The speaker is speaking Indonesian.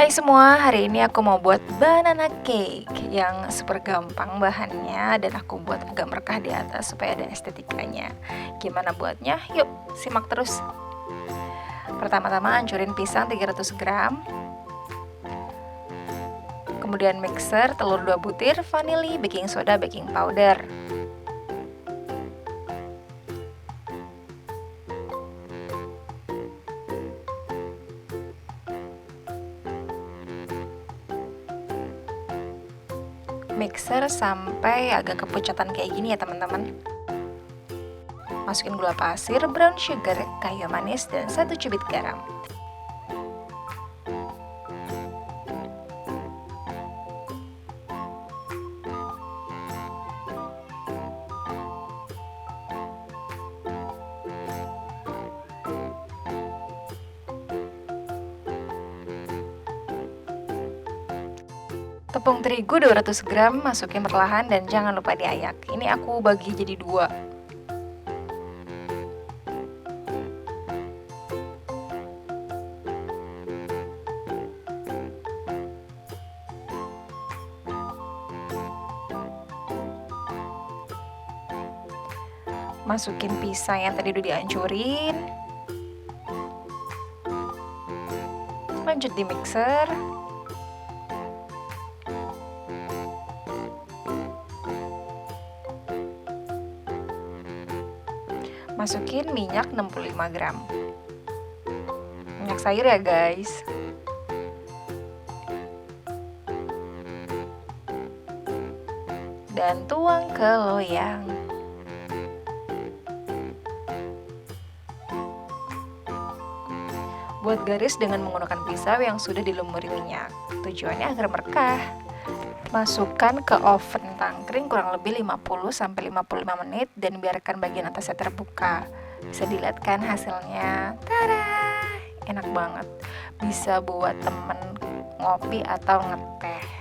Hai semua, hari ini aku mau buat banana cake yang super gampang bahannya dan aku buat agak merekah di atas supaya ada estetikanya. Gimana buatnya? Yuk, simak terus. Pertama-tama hancurin pisang 300 gram. Kemudian mixer telur 2 butir, vanili, baking soda, baking powder. Mixer sampai agak kepucatan kayak gini ya teman-teman. Masukin gula pasir, brown sugar, kayu manis, dan 1 cubit garam. Tepung terigu 200 gram masukin perlahan dan jangan lupa diayak. Ini aku bagi jadi 2. Masukin pisang yang tadi udah dihancurin. Lanjut di mixer. Masukin minyak 65 gram. Minyak sayur ya guys. Dan tuang ke loyang. Buat garis dengan menggunakan pisau yang sudah dilumuri minyak. Tujuannya agar merekah. Masukkan ke oven tangkring kurang lebih 50-55 menit dan biarkan bagian atasnya terbuka. Bisa dilihat kan hasilnya. Tada! Enak banget. Bisa buat temen ngopi atau ngeteh.